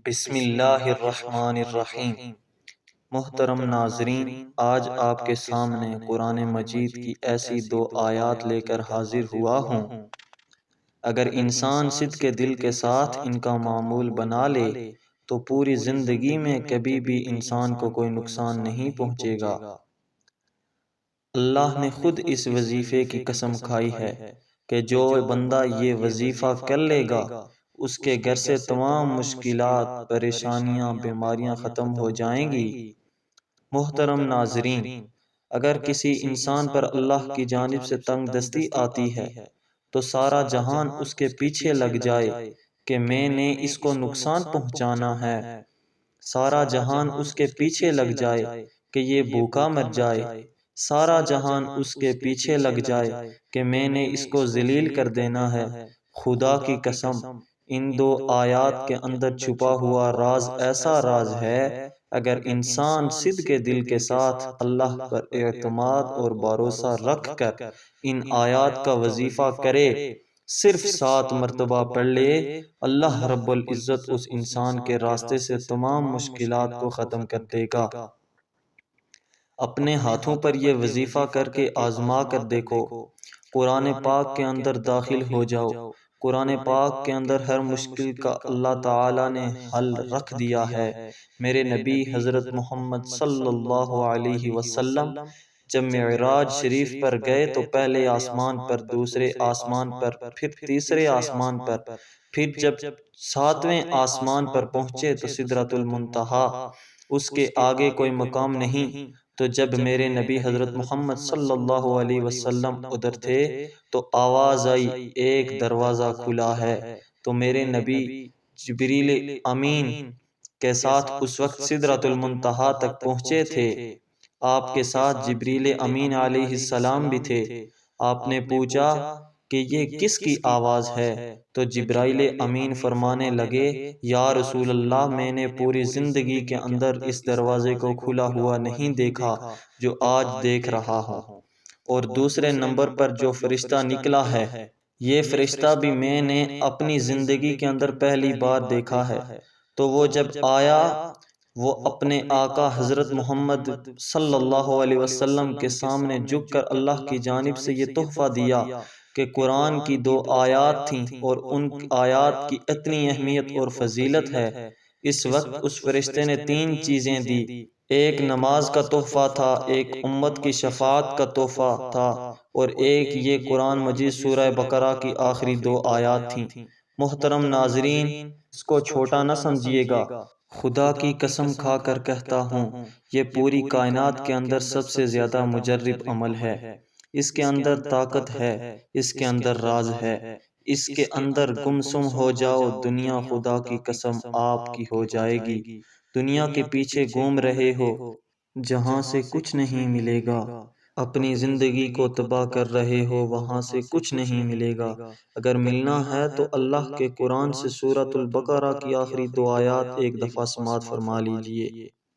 بسم اللہ الرحمن الرحیم۔ محترم ناظرین، آج آپ کے سامنے قرآن مجید کی ایسی دو آیات لے کر حاضر ہوا ہوں۔ اگر انسان صدق کے دل کے ساتھ ان کا معمول بنا لے تو پوری زندگی میں کبھی بھی انسان کو کوئی نقصان نہیں پہنچے گا۔ اللہ نے خود اس وظیفے کی قسم کھائی ہے کہ جو بندہ یہ وظیفہ کر لے گا اس کے گھر سے تمام مشکلات، پریشانیاں، بیماریاں ختم ہو جائیں گی۔ محترم ناظرین، اگر کسی انسان پر اللہ کی جانب سے تنگ دستی آتی ہے تو سارا جہان اس کے پیچھے لگ جائے کہ میں نے اس کو نقصان پہنچانا ہے، سارا جہان اس کے پیچھے لگ جائے کہ یہ بھوکا مر جائے، سارا جہان اس کے پیچھے لگ جائے کہ میں نے اس کو ذلیل کر دینا ہے۔ خدا کی قسم، ان دو آیات کے اندر چھپا ہوا راز ایسا راز ہے، اگر انسان صدق کے دل کے ساتھ اللہ پر اعتماد اور بھروسہ رکھ کر ان آیات کا وظیفہ کرے، صرف 7 مرتبہ پڑھ لے، اللہ رب العزت اس انسان کے راستے سے تمام مشکلات کو ختم کر دے گا۔ اپنے ہاتھوں پر یہ وظیفہ کر کے آزما کر دیکھو۔ قرآن پاک کے اندر داخل ہو جاؤ۔ قرآن پاک کے اندر ہر مشکل کا اللہ تعالی نے حل رکھ دیا ہے۔ میرے نبی حضرت محمد صلی اللہ علیہ وسلم جب معراج شریف پر گئے تو پہلے آسمان پر، دوسرے آسمان پر، پھر تیسرے آسمان پر، پھر جب 7ویں آسمان پر پہنچے تو سدرۃ المنتہا، اس کے آگے کوئی مقام نہیں۔ تو جب میرے نبی حضرت محمد صلی اللہ علیہ وسلم ادھر تھے تو آواز آئی ایک دروازہ کھلا ہے، تو میرے نبی جبریل امین کے ساتھ اس وقت سدرۃ المنتہا تک پہنچے تھے۔ آپ کے ساتھ جبریل امین علیہ السلام بھی تھے۔ آپ نے پوچھا کہ یہ کس کی آواز ہے؟ تو جبرائیل امین فرمانے لگے، یا رسول اللہ، میں نے پوری زندگی کے اندر اس دروازے کو کھلا ہوا نہیں دیکھا جو آج دیکھ رہا ہوں۔ اور دوسرے نمبر پر جو فرشتہ نکلا ہے، یہ فرشتہ بھی میں نے اپنی زندگی کے اندر پہلی بار دیکھا ہے۔ تو وہ جب آیا، وہ اپنے آقا حضرت محمد صلی اللہ علیہ وسلم کے سامنے جھک کر اللہ کی جانب سے یہ تحفہ دیا کہ قرآن کی 2 آیات تھیں اور ان آیات کی اتنی اہمیت اور فضیلت ہے۔ اس وقت اس فرشتے نے 3 چیزیں دی، ایک نماز کا تحفہ تھا، ایک امت کی شفاعت کا تحفہ تھا، اور ایک یہ قرآن مجید سورہ بقرہ کی آخری 2 آیات تھیں۔ محترم ناظرین، اس کو چھوٹا نہ سمجھیے گا، خدا کی قسم کھا کر کہتا ہوں، یہ پوری کائنات کے اندر سب سے زیادہ مجرب عمل ہے۔ اس کے اندر طاقت ہے، اس کے اندر راز ہے، اس کے اندر گمسم ہو جاؤ، دنیا خدا کی قسم آپ کی ہو جائے گی۔ دنیا کے پیچھے گھوم رہے ہو جہاں سے کچھ نہیں ملے گا، اپنی زندگی کو تباہ کر رہے ہو وہاں سے کچھ نہیں ملے گا۔ اگر ملنا ہے تو اللہ کے قرآن سے سورۃ البقرہ کی آخری 2 آیات ایک دفعہ سماعت فرما لیجئے۔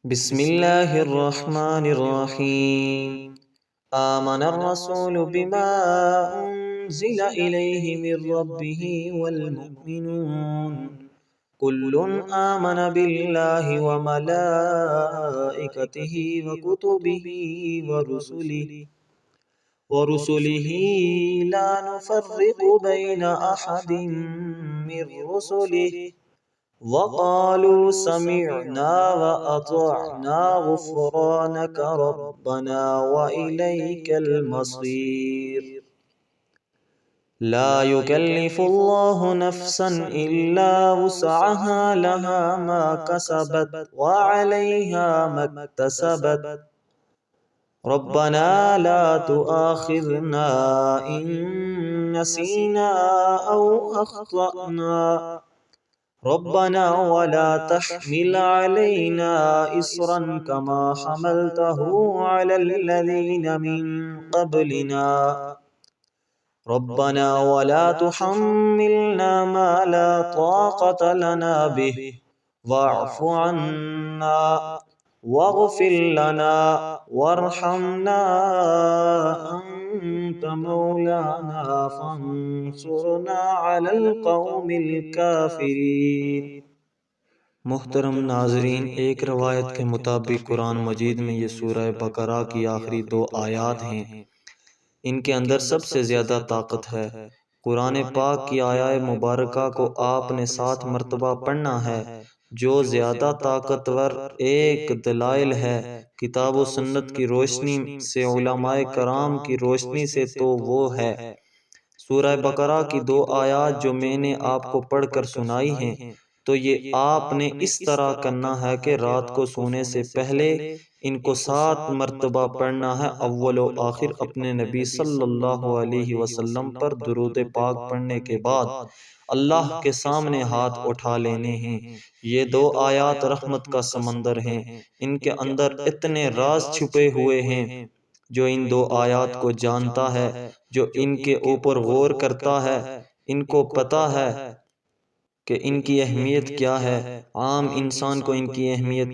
بسم اللہ الرحمن الرحیم۔ آمن الرسول بما انزل الیہ من ربہ والمؤمنون کل آمن باللہ وملائکتہ وکتبہ ورسلہ لا نفرق بین احد من رسلہ وقالوا سمعنا وأطعنا غفرانك ربنا وإليك المصير۔ لا يكلف الله نفسا إلا وسعها، لها ما كسبت وعليها ما اكتسبت، ربنا لا تؤاخذنا إن نسينا أو أخطأنا، ربنا ولا تحمل علينا إصرا كما حملته على الذين من قبلنا، ربنا ولا تحملنا ما لا طاقة لنا به، واعف عنا واغفر لنا وارحمنا أنت مولانا فانصرنا على القوم الكافرين۔ محترم ناظرین، ایک روایت کے مطابق قرآن مجید میں یہ سورہ بقرہ کی آخری 2 آیات ہیں۔ ان کے اندر سب سے زیادہ طاقت ہے۔ قرآن پاک کی آیات مبارکہ کو آپ نے 7 مرتبہ پڑھنا ہے، جو زیادہ طاقتور ایک دلائل ہے کتاب و سنت کی روشنی سے، علماء کرام کی روشنی سے، تو وہ ہے سورہ بقرہ کی 2 آیات جو میں نے آپ کو پڑھ کر سنائی ہیں۔ تو یہ آپ نے اس طرح کرنا ہے کہ رات کو سونے سے پہلے ان کو 7 مرتبہ پڑھنا ہے۔ اول و آخر اپنے نبی صلی اللہ علیہ وسلم پر درود پاک پڑھنے کے بعد اللہ کے سامنے ہاتھ اٹھا لینے ہیں۔ یہ 2 آیات رحمت کا سمندر ہیں۔ ان کے اندر اتنے راز چھپے ہوئے ہیں۔ جو ان 2 آیات کو جانتا ہے، جو ان کے اوپر غور کرتا ہے، ان کو پتہ ہے کہ ان کی اہمیت کیا ہے۔ عام انسان کو ان کی اہمیت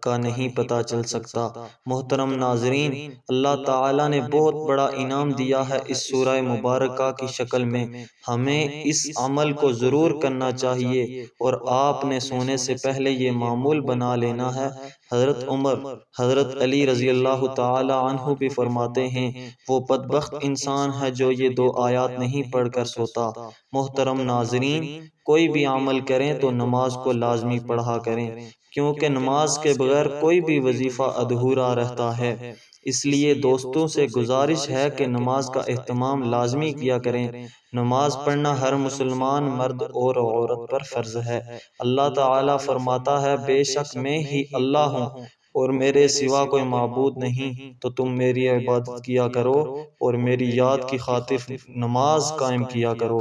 کا نہیں پتہ چل سکتا۔ محترم ناظرین، اللہ تعالیٰ نے بہت بڑا انعام دیا ہے اس سورہ مبارکہ کی شکل میں۔ ہمیں اس عمل کو ضرور کرنا چاہیے، اور آپ نے سونے سے پہلے یہ معمول بنا لینا ہے۔ حضرت عمر، حضرت علی رضی اللہ تعالی عنہ بھی فرماتے ہیں، وہ بدبخت انسان ہے جو یہ 2 آیات نہیں پڑھ کر سوتا۔ محترم ناظرین، کوئی بھی عمل کریں تو نماز کو لازمی پڑھا کریں، کیونکہ نماز کے بغیر کوئی بھی وظیفہ ادھورا رہتا ہے۔ اس لیے دوستوں سے گزارش ہے کہ نماز کا اہتمام لازمی کیا کریں۔ نماز پڑھنا ہر مسلمان مرد اور عورت پر فرض ہے۔ اللہ تعالیٰ فرماتا ہے، بے شک میں ہی اللہ ہوں اور میرے سوا کوئی معبود نہیں، تو تم میری عبادت کیا کرو اور میری یاد کی خاطر نماز قائم کیا کرو،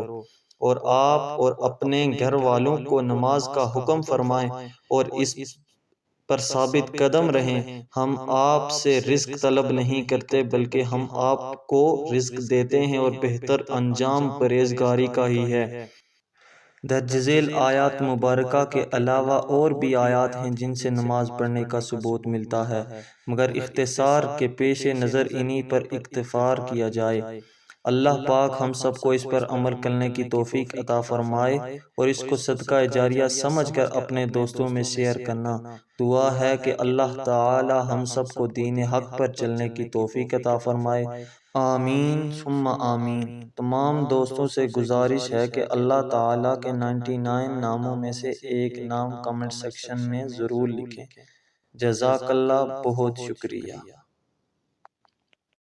اور آپ اور اپنے گھر والوں کو نماز کا حکم فرمائیں اور اس پر ثابت قدم رہیں۔ ہم آپ سے رزق طلب نہیں کرتے، بلکہ ہم آپ کو رزق دیتے ہیں، اور بہتر انجام پرہیزگاری کا ہی ہے۔ درج ذیل آیات مبارکہ کے علاوہ اور بھی آیات ہیں جن سے نماز پڑھنے کا ثبوت ملتا ہے، مگر اختصار کے پیش نظر انہی پر اکتفا کیا جائے۔ اللہ پاک ہم سب کو اس پر عمل کرنے کی توفیق عطا فرمائے، اور اس کو صدقہ جاریہ سمجھ کر اپنے دوستوں میں شیئر کرنا۔ دعا ہے کہ اللہ تعالی ہم سب کو دین حق پر چلنے کی توفیق عطا فرمائے۔ آمین ثم آمین۔ تمام دوستوں سے گزارش ہے کہ اللہ تعالیٰ کے 99 ناموں میں سے ایک نام کمنٹ سیکشن میں ضرور لکھیں۔ جزاک اللہ، بہت شکریہ۔